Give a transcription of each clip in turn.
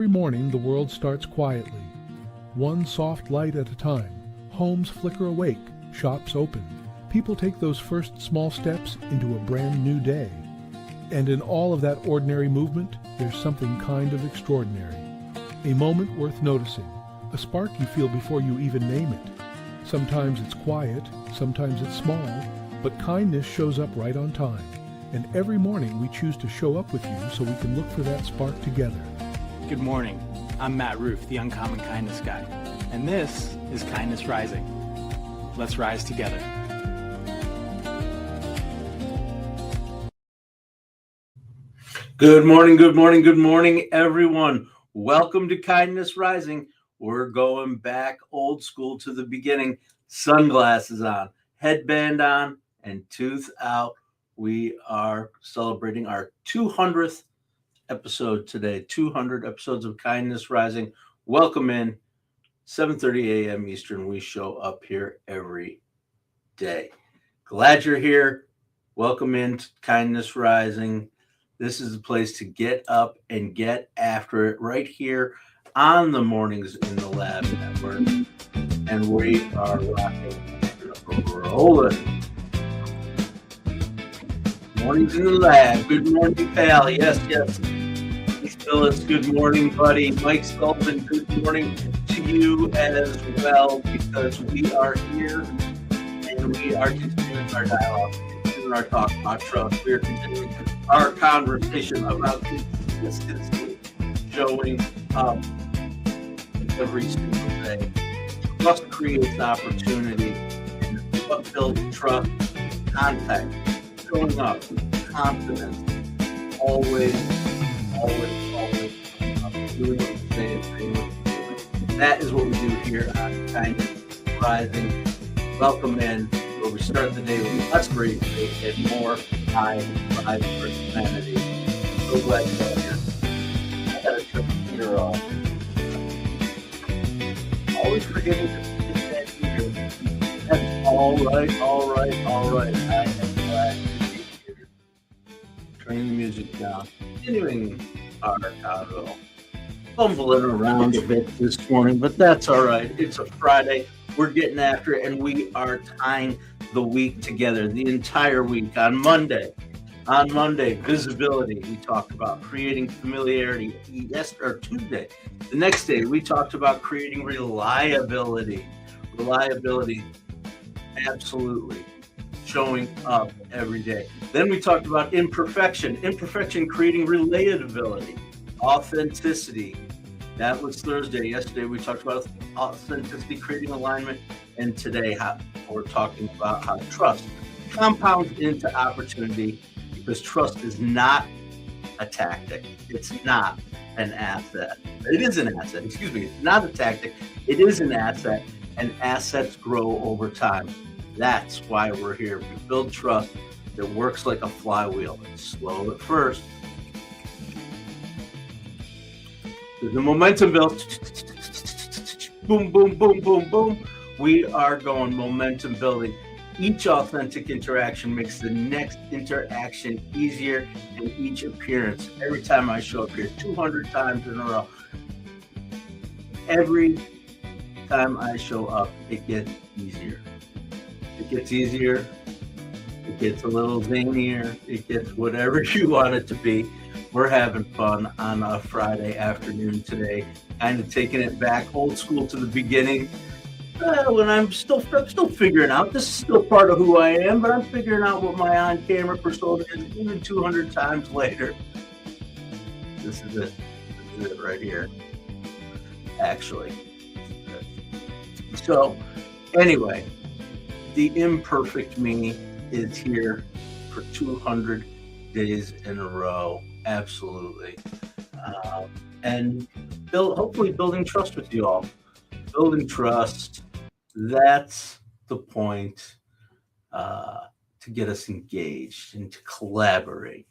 Every morning the world starts quietly, one soft light at a time. Homes flicker awake, shops open. People take those first small steps into a brand new day. And in all of that ordinary movement, there's something kind of extraordinary. A moment worth noticing, a spark you feel before you even name it. Sometimes it's quiet, sometimes it's small, but kindness shows up right on time. And every morning we choose to show up with you so we can look for that spark together. Good morning. I'm Matt Roof, the Uncommon Kindness Guy, and this is Kindness Rising. Let's rise together. Good morning, good morning, good morning, everyone. Welcome to Kindness Rising. We're going back old school to the beginning. Sunglasses on, headband on, and tooth out. We are celebrating our 200th episode today. 200 episodes of Kindness Rising. Welcome in. 7:30 a.m. Eastern. We show up here every day. Glad you're here. Welcome in to Kindness Rising. This is the place to get up and get after it right here on the Mornings in the Lab Network. And we are rocking and rolling. Mornings in the Lab. Good morning, pal. Yes. Phyllis, good morning, buddy. Mike Sullivan, good morning to you as well, because we are here and we are continuing our dialogue, continuing our talk about trust. We are continuing our conversation about consistency, showing up every single day. Trust creates opportunity. What builds trust? Contact, showing up, confidence, always doing what you say and saying what you're doing. That is what we do here on Kindness Rising. Welcome in, where we start the day with less great faith and more high personality. So glad you're here. I gotta turn the heater off. Always forgetting to get that heater. That's all right. I am glad to be here. Turning the music down. Continuing our convo. Fumbling around a bit this morning, but that's all right. It's a Friday. We're getting after it, and we are tying the week together, the entire week. On Monday, visibility. We talked about creating familiarity. Tuesday. The next day, we talked about creating reliability. Absolutely. Showing up every day. Then we talked about imperfection creating relatability, authenticity. That was Thursday. Yesterday we talked about authenticity creating alignment, and today we're talking about how trust compounds into opportunity, because trust is not a tactic. It's not an asset. It is an asset. It's not a tactic. It is an asset, and assets grow over time. That's why we're here. We build trust that works like a flywheel. It's slow at first. The momentum builds. Boom, boom, boom, boom, boom. We are going momentum building. Each authentic interaction makes the next interaction easier, and each appearance, every time I show up here, 200 times in a row, every time I show up, it gets easier. It gets easier, it gets a little zanier, it gets whatever you want it to be. We're having fun on a Friday afternoon today, kind of taking it back old school to the beginning. When I'm still figuring out, this is still part of who I am, but I'm figuring out what my on-camera persona is even 200 times later. This is it right here, actually. So, anyway, the imperfect me is here for 200 days in a row. Absolutely. And hopefully building trust with you all. Building trust, that's the point, to get us engaged and to collaborate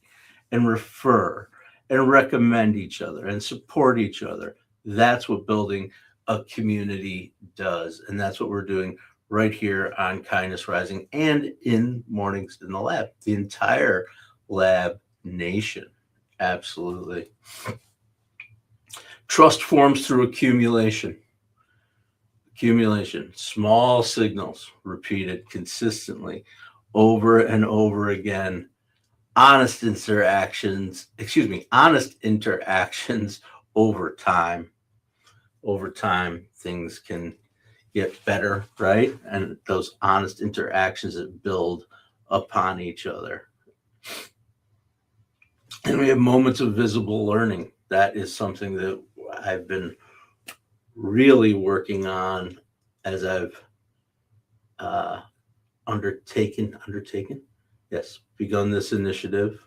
and refer and recommend each other and support each other. That's what building a community does. And that's what we're doing right here on Kindness Rising and in Mornings in the Lab, the entire Lab Nation. Absolutely. Trust forms through accumulation. Accumulation, small signals repeated consistently over and over again. Honest interactions over time. Over time, things can get better, right? And those honest interactions that build upon each other. And we have moments of visible learning. That is something that I've been really working on as I've begun this initiative.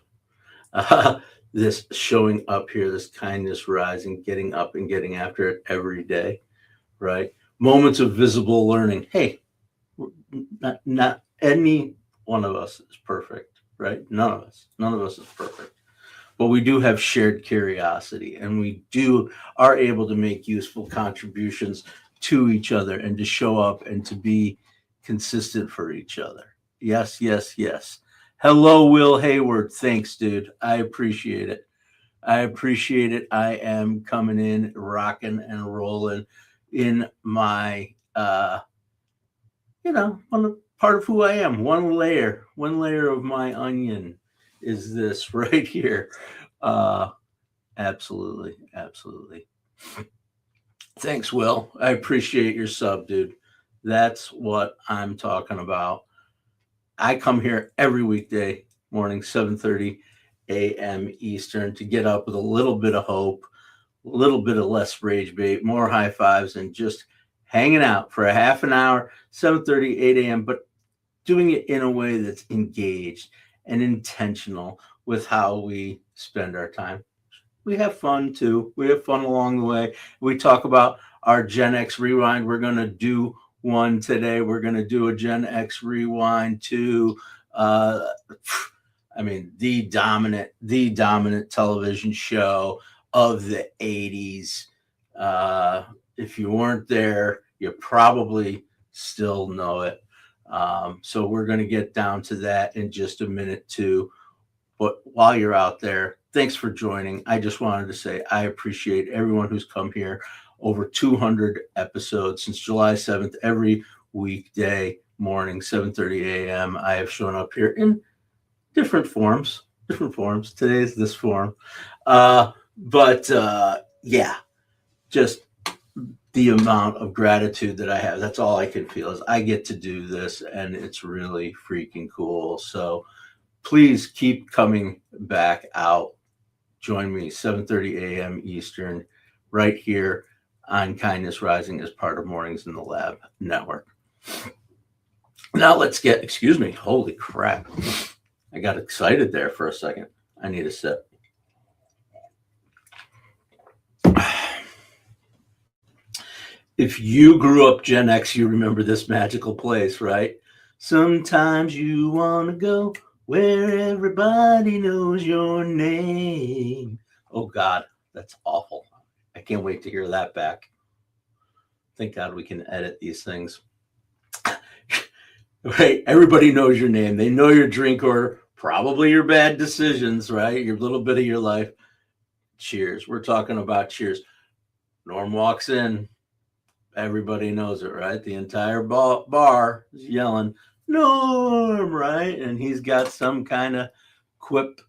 This showing up here, this kindness rising, getting up and getting after it every day, right? Moments of visible learning. Hey, not any one of us is perfect, right? None of us is perfect. But we do have shared curiosity, and we are able to make useful contributions to each other and to show up and to be consistent for each other. Yes, yes, yes. Hello, Will Hayward. Thanks, dude. I appreciate it. I am coming in, rocking and rolling in my, part of who I am. One layer of my onion is this right here. Absolutely. Thanks, Will. I appreciate your sub, dude. That's what I'm talking about. I come here every weekday morning, 7:30 a.m. Eastern, to get up with a little bit of hope, a little bit of less rage bait, more high fives, and just hanging out for a half an hour, 7:30, 8 a.m., but doing it in a way that's engaged and intentional with how we spend our time. We have fun too. We have fun along the way. We talk about our GenX rewind. We're going to do one today. We're going to do a GenX rewind to, the dominant television show of the 80s. If you weren't there, you probably still know it. So we're going to get down to that in just a minute too. But while you're out there, thanks for joining. I just wanted to say I appreciate everyone who's come here. Over 200 episodes since July 7th, every weekday morning, 7:30 a.m. I have shown up here in different forms. Today is this form. Just the amount of gratitude that I have. That's all I can feel is I get to do this, and it's really freaking cool. So please keep coming back out. Join me 7:30 a.m. Eastern right here on Kindness Rising as part of Mornings in the Lab Network. Now let's holy crap. I got excited there for a second. I need a sip. If you grew up Gen X, you remember this magical place, right? Sometimes you want to go where everybody knows your name. Oh, God, that's awful. I can't wait to hear that back. Thank God we can edit these things. Right? Everybody knows your name. They know your drink order, probably your bad decisions, right? Your little bit of your life. Cheers. We're talking about cheers. Norm walks in. Everybody knows it, right? The entire bar is yelling, Norm, right? And he's got some kind of quip.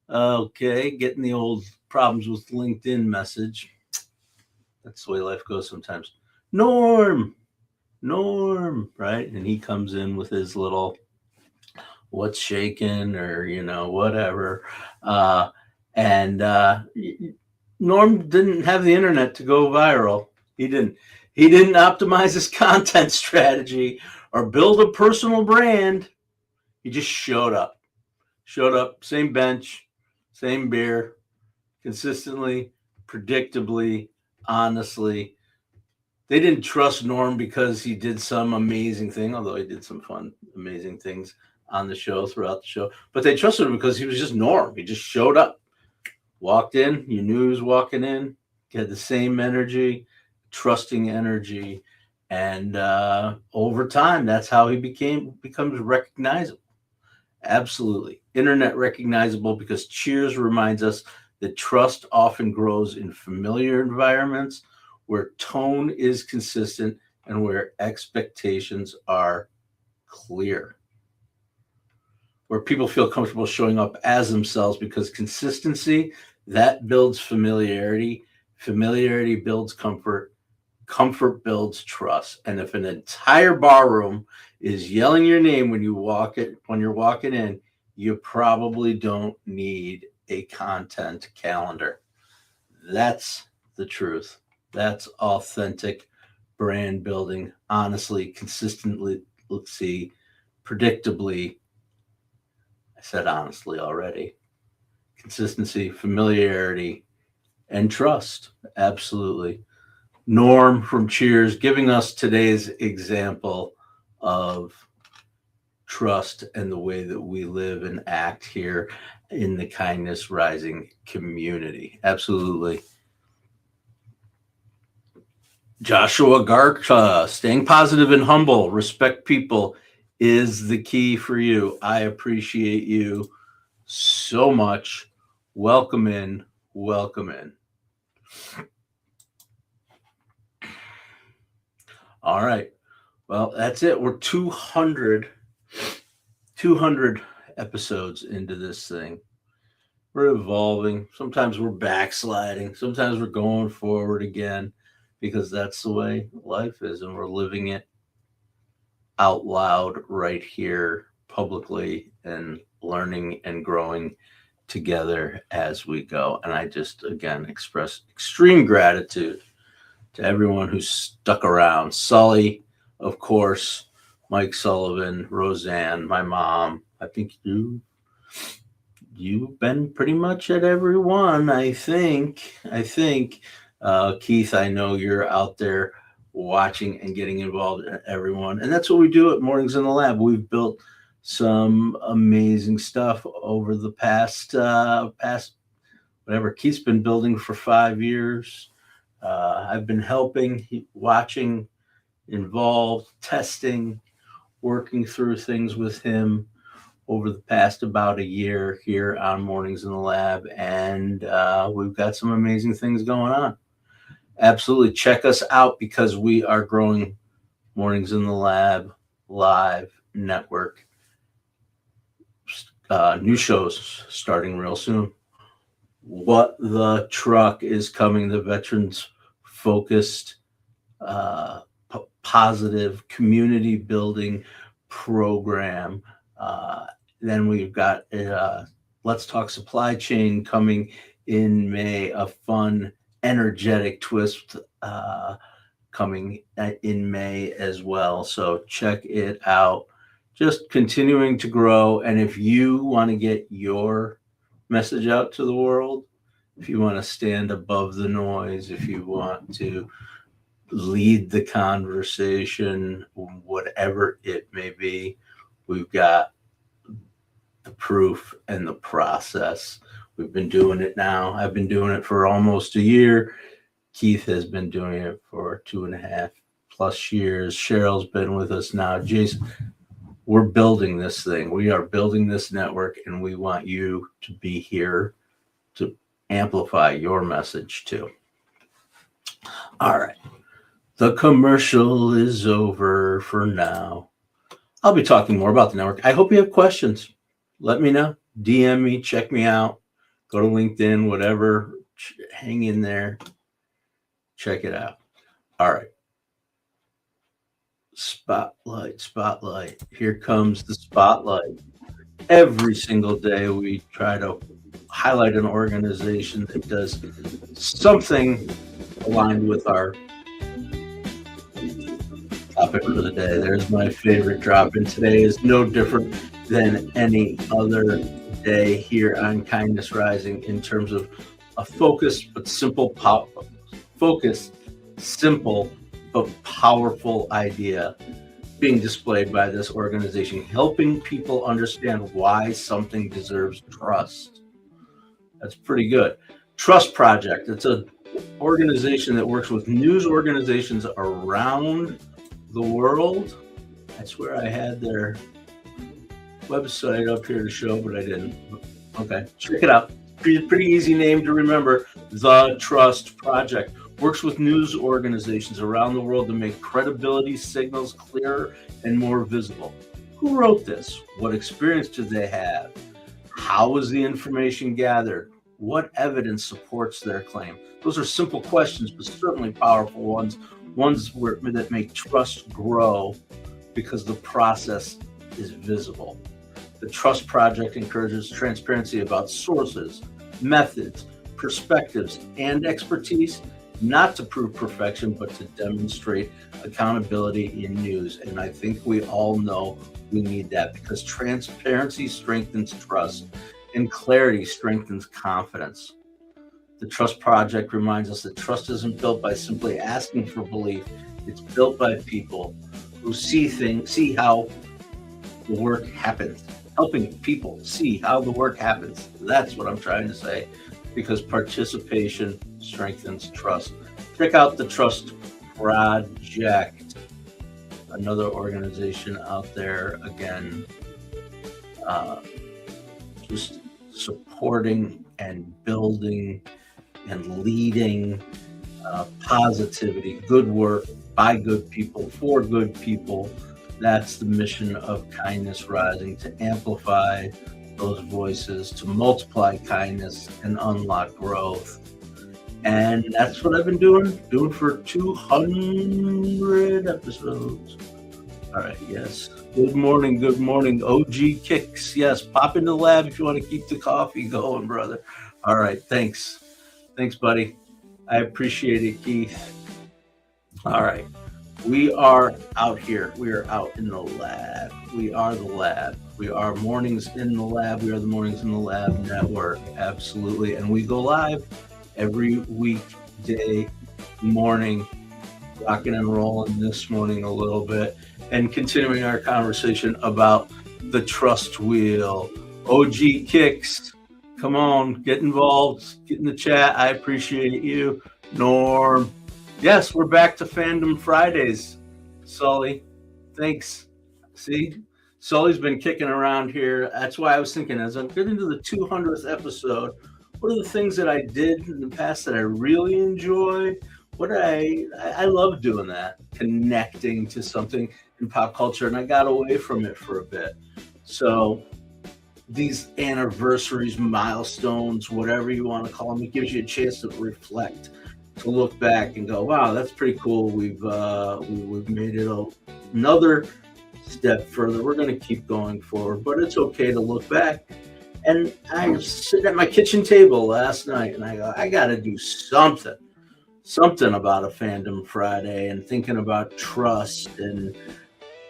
Okay, getting the old problems with LinkedIn message. That's the way life goes sometimes. Norm, right? And he comes in with his little what's shaking or, whatever. Norm didn't have the internet to go viral. He didn't optimize his content strategy or build a personal brand. He just showed up, same bench, same beer, consistently, predictably, honestly. They didn't trust Norm because he did some amazing thing, although he did some fun, amazing things on the show, throughout the show. But they trusted him because he was just Norm. He just showed up, walked in. You knew he was walking in. He had the same energy, trusting energy. And over time, that's how he becomes recognizable. Absolutely. Internet recognizable because Cheers reminds us that trust often grows in familiar environments where tone is consistent and where expectations are clear. Where people feel comfortable showing up as themselves, because consistency, that builds familiarity. Familiarity builds comfort. Comfort builds trust. And if an entire barroom is yelling your name when you're walking in, you probably don't need a content calendar. That's the truth. That's authentic brand building. Honestly, consistently, predictably. I said honestly already. Consistency, familiarity, and trust. Absolutely. Norm from Cheers giving us today's example of trust and the way that we live and act here in the Kindness Rising community. Absolutely. Joshua Garcha, staying positive and humble, respect people is the key for you. I appreciate you so much. Welcome in. Welcome in. All right. Well, that's it. We're 200 episodes into this thing. We're evolving. Sometimes we're backsliding. Sometimes we're going forward again, because that's the way life is, and we're living it out loud right here publicly and learning and growing together as we go. And I just, again, express extreme gratitude to everyone who's stuck around. Sully, of course, Mike Sullivan, Roseanne, my mom. I think you've been pretty much at every one, I think. Keith, I know you're out there watching and getting involved in everyone. And that's what we do at Mornings in the Lab. We've built some amazing stuff over the past whatever Keith's been building for 5 years. I've been helping, watching, involved, testing, working through things with him over the past about a year here on Mornings in the Lab. And we've got some amazing things going on. Absolutely. Check us out, because we are growing Mornings in the Lab live network. New shows starting real soon. What the Truck is coming, the veterans focused, positive community building program. Then we've got Let's Talk Supply Chain coming in May, a fun, energetic twist coming in May as well. So check it out. Just continuing to grow. And if you want to get your message out to the world, if you want to stand above the noise, if you want to lead the conversation, whatever it may be, we've got the proof and the process. We've been doing it now. I've been doing it for almost a year. Keith has been doing it for 2.5+ years. Cheryl's been with us now. Jason, we're building this thing. We are building this network, and we want you to be here to amplify your message too. All right. The commercial is over for now. I'll be talking more about the network. I hope you have questions. Let me know. DM me, check me out. Go to LinkedIn, whatever. Hang in there. Check it out. All right. Spotlight. Here comes the spotlight. Every single day we try to highlight an organization that does something aligned with our topic for the day. There's my favorite drop, and today is no different than any other day here on Kindness Rising in terms of a focused but simple but powerful idea being displayed by this organization, helping people understand why something deserves trust. That's pretty good. Trust Project. It's an organization that works with news organizations around the world. I swear I had their website up here to show, but I didn't. Okay, check it out. Pretty easy name to remember. The Trust Project works with news organizations around the world to make credibility signals clearer and more visible. Who wrote this? What experience did they have? How was the information gathered? What evidence supports their claim? Those are simple questions, but certainly powerful ones, that make trust grow because the process is visible. The Trust Project encourages transparency about sources, methods, perspectives, and expertise, not to prove perfection, but to demonstrate accountability in news. And I think we all know we need that, because transparency strengthens trust and clarity strengthens confidence. The Trust Project reminds us that trust isn't built by simply asking for belief. It's built by people who see how the work happens, helping people see how the work happens. That's what I'm trying to say, because participation strengthens trust. Check out the Trust Project, another organization out there, again, just supporting and building and leading positivity, good work by good people, for good people. That's the mission of Kindness Rising, to amplify those voices, to multiply kindness and unlock growth. And that's what I've been doing for 200 episodes. All right, yes. Good morning, OG Kicks. Yes, pop into the lab if you want to keep the coffee going, brother. All right, thanks. Thanks, buddy. I appreciate it, Keith. All right. We are out here. We are out in the lab. We are the lab. We are Mornings in the Lab. We are the Mornings in the Lab Network. Absolutely. And we go live every weekday morning, rocking and rolling this morning a little bit, and continuing our conversation about the trust wheel. OG Kicks, come on, get involved, get in the chat. I appreciate you. Norm. Yes, we're back to Fandom Fridays. Sully, thanks. See, Sully's been kicking around here. That's why I was thinking, as I'm getting to the 200th episode, what are the things that I did in the past that I really enjoyed? I love doing that, connecting to something in pop culture, and I got away from it for a bit. So these anniversaries, milestones, whatever you want to call them, it gives you a chance to reflect, to look back and go, wow, that's pretty cool. We've made it another step further. We're going to keep going forward, but it's okay to look back. And I was sitting at my kitchen table last night, and I go, I got to do something about a Fandom Friday, and thinking about trust and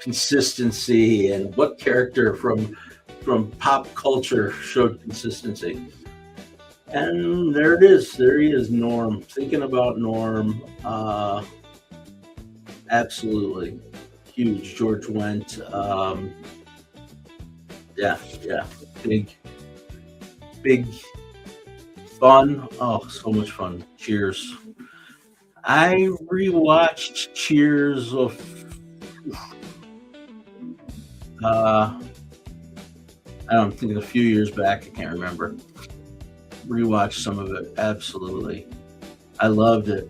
consistency and what character from pop culture showed consistency. And there it is. There he is, Norm. Thinking about Norm. Absolutely. Huge. George Wendt. Yeah. Big fun. Oh, so much fun. Cheers. I rewatched Cheers I don't think a few years back. I can't remember. Rewatched some of it. Absolutely. I loved it.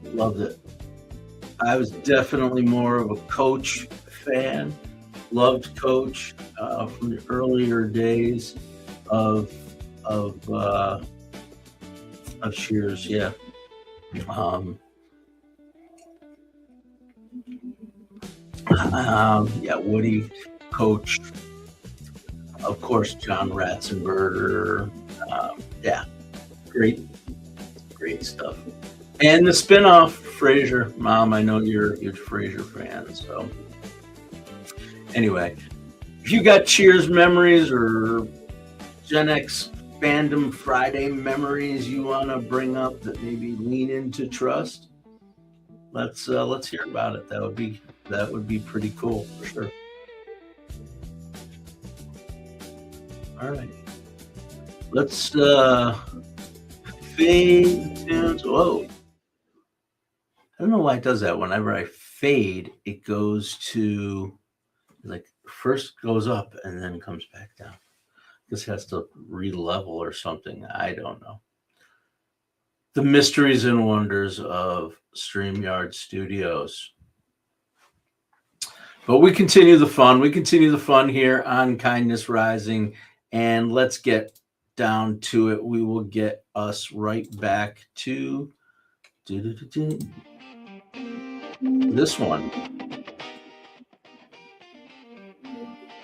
I was definitely more of a Coach fan. Loved Coach from the earlier days of Cheers. Yeah. Woody, Coach, of course, John Ratzenberger. Great stuff. And the spinoff, Frasier. Mom, I know you're a huge Frasier fan. So anyway, if you got Cheers memories or GenX Fandom Friday memories you want to bring up that maybe lean into trust, let's hear about it. That would be pretty cool for sure. All right, let's fade tunes. Whoa, I don't know why it does that. Whenever I fade, it goes to, like, first goes up and then comes back down. This has to re-level or something. I don't know. the mysteries and wonders of StreamYard Studios. But we continue the fun. We continue the fun here on Kindness Rising, and let's get down to it. We will get us right back to this one.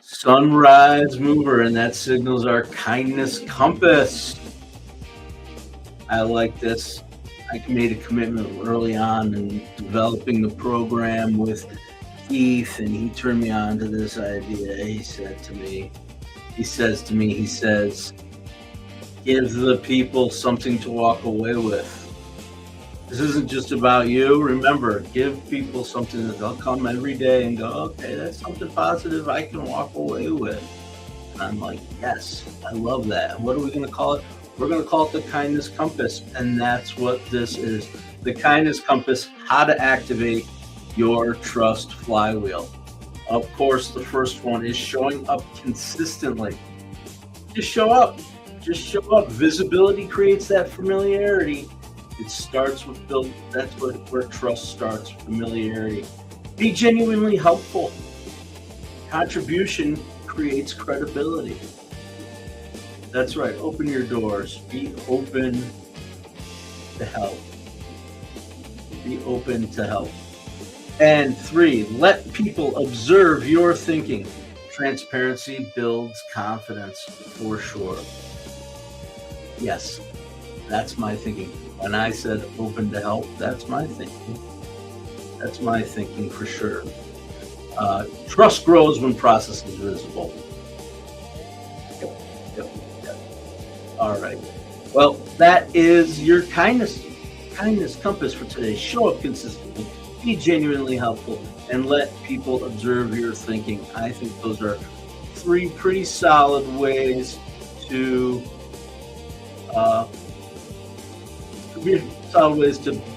Sunrise Mover, and that signals our kindness compass. I like this. I made a commitment early on in developing the program with Keith, and he turned me on to this idea. He says to me, give the people something to walk away with. This isn't just about you. Remember, give people something that they'll come every day and go, okay, that's something positive I can walk away with. And I'm like, yes, I love that. What are we going to call it? We're going to call it the Kindness Compass. And that's what this is. The Kindness Compass, how to activate your trust flywheel. Of course, the first one is showing up consistently. Just show up. Just show up. Visibility creates that familiarity. It starts with build. That's where trust starts. Familiarity. Be genuinely helpful. Contribution creates credibility. That's right. Open your doors. Be open to help. Be open to help. And 3, let people observe your thinking. Transparency builds confidence for sure. Yes, that's my thinking. When I said open to help, that's my thinking. That's my thinking for sure. Trust grows when process is visible. Yep. All right. Well, that is your kindness compass for today. Show up consistently, be genuinely helpful, and let people observe your thinking. I think those are 3 pretty solid ways to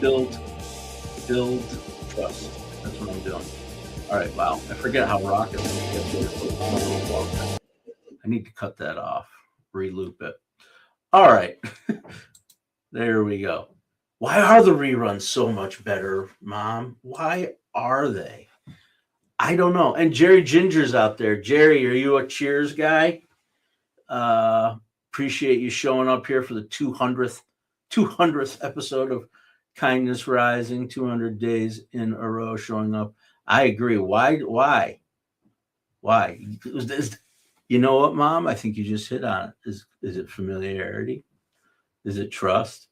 build trust. That's what I'm doing. All right, wow. I forget how rocket I need to cut that off, re-loop it. All right. There we go. Why are the reruns so much better, Mom? Why are they? I don't know. And Jerry Ginger's out there. Jerry, are you a Cheers guy? Appreciate you showing up here for the 200th episode of Kindness Rising, 200 days in a row showing up. I agree. Why? You know what, Mom? I think you just hit on it. Is it familiarity? Is it trust?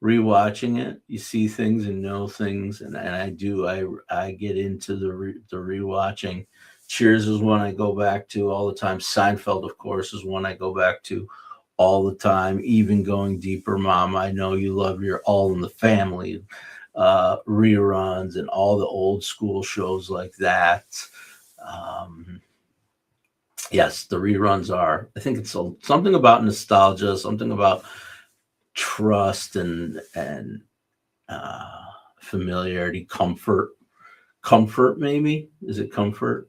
Rewatching it, you see things and know things, and I do. I get into the rewatching. Cheers is one I go back to all the time. Seinfeld, of course, is one I go back to all the time, even going deeper. Mom, I know you love your All in the Family reruns and all the old school shows like that. Yes, the reruns are. I think it's something about nostalgia, something about trust and familiarity, comfort maybe. Is it comfort?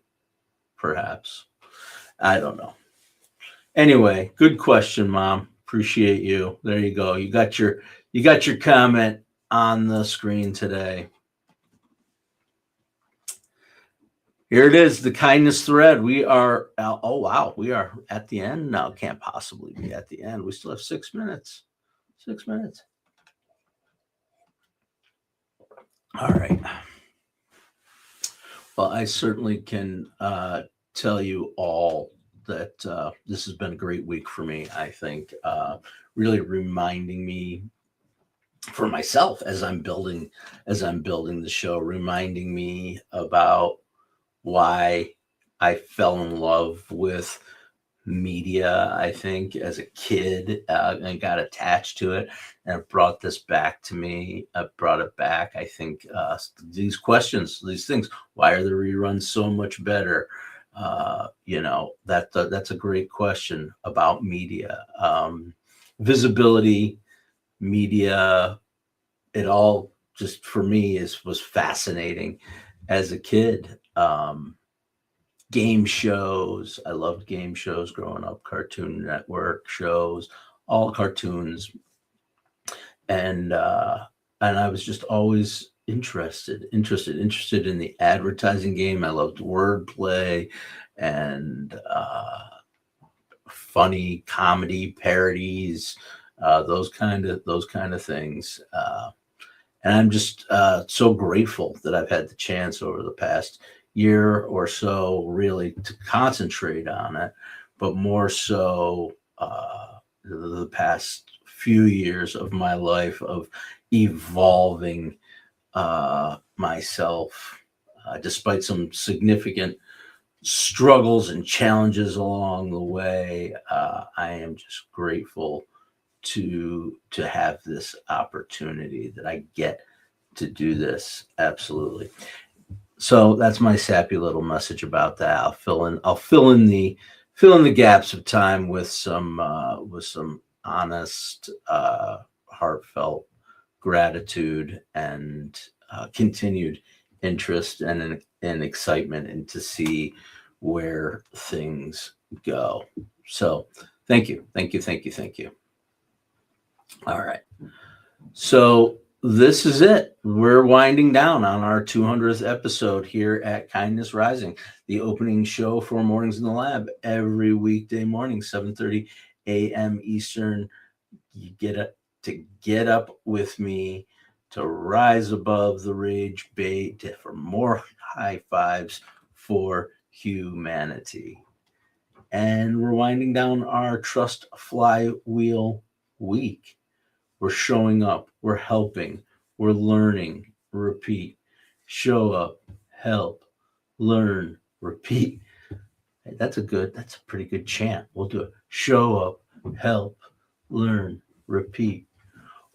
Perhaps. I don't know. Anyway, good question, Mom. Appreciate you. There you go. You got your comment on the screen today. Here it is, the kindness thread. We are, oh wow, we are at the end now. Can't possibly be at the end. We still have 6 minutes. 6 minutes. All right. Well, I certainly can tell you all that this has been a great week for me. I think really reminding me for myself as I'm building the show, reminding me about why I fell in love with media, I think, as a kid, and got attached to it, and it brought this back to me. I brought it back. I think these questions, these things, why are the reruns so much better? That's a great question about media, visibility, media. It all just for me was fascinating as a kid. Game shows. I loved game shows growing up, Cartoon Network shows, all cartoons. I was just always interested in the advertising game. I loved wordplay and funny comedy parodies, those kind of things. And I'm just so grateful that I've had the chance over the past year or so really to concentrate on it, but more so the past few years of my life of evolving myself, despite some significant struggles and challenges along the way. I am just grateful to have this opportunity that I get to do this. Absolutely. So that's my sappy little message about that. I'll fill in the gaps of time with some honest, heartfelt gratitude and continued interest and excitement, and to see where things go. So thank you. All right. So this is it. We're winding down on our 200th episode here at Kindness Rising, the opening show for Mornings in the Lab every weekday morning, 7:30 a.m. Eastern. You get up with me to rise above the rage bait for more high fives for humanity. And we're winding down our Trust Flywheel week. We're showing up, we're helping, we're learning, repeat. Show up, help, learn, repeat. Hey, that's a pretty good chant. We'll do it. Show up, help, learn, repeat.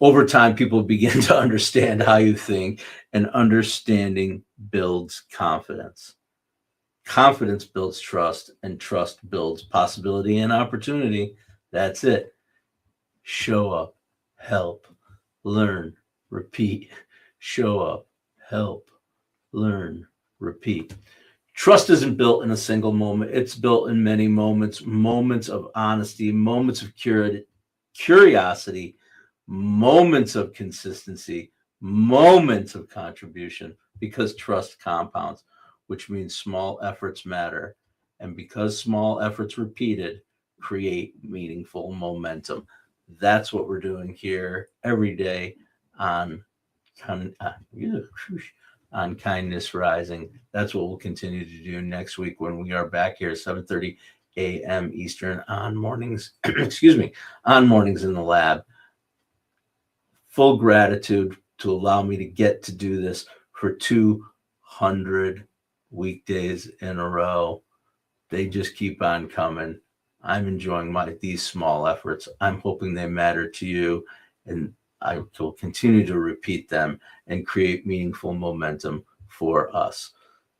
Over time, people begin to understand how you think, and understanding builds confidence. Confidence builds trust, and trust builds possibility and opportunity. That's it. Show up, help, learn, repeat. Show up, help, learn, repeat. Trust isn't built in a single moment. It's built in many moments of honesty, moments of curiosity, moments of consistency, moments of contribution, because trust compounds, which means small efforts matter. And because small efforts repeated create meaningful momentum. That's what we're doing here every day on Kindness Rising. That's what we'll continue to do next week when we are back here at 7:30 a.m. Eastern on mornings, on Mornings in the Lab. Full gratitude to allow me to get to do this for 200 weekdays in a row. They just keep on coming. I'm enjoying these small efforts. I'm hoping they matter to you, and I will continue to repeat them and create meaningful momentum for us.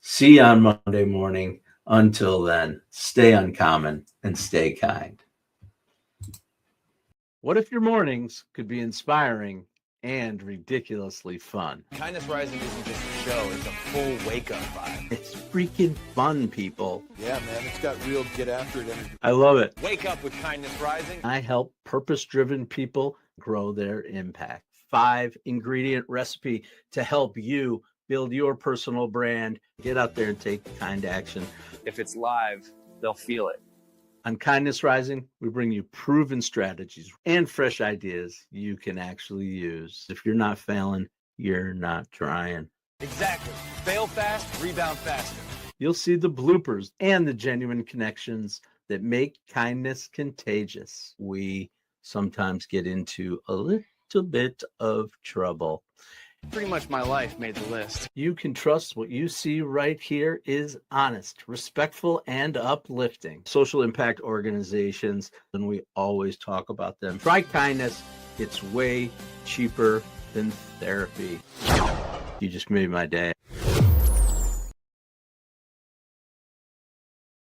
See you on Monday morning. Until then, stay uncommon and stay kind. What if your mornings could be inspiring and ridiculously fun? Kindness Rising isn't just a show, it's a full wake-up vibe. It's freaking fun, people. Yeah, man, it's got real get after it energy. I love it. Wake up with Kindness Rising. I help purpose-driven people grow their impact. 5-ingredient recipe to help you build your personal brand. Get out there and take kind action. If it's live, they'll feel it. On Kindness Rising, we bring you proven strategies and fresh ideas you can actually use. If you're not failing, you're not trying. Exactly. Fail fast, rebound faster. You'll see the bloopers and the genuine connections that make kindness contagious. We sometimes get into a little bit of trouble. Pretty much my life made the list. You can trust what you see right here is honest, respectful, and uplifting. Social impact organizations, and we always talk about them. Try kindness. It's way cheaper than therapy. You just made my day.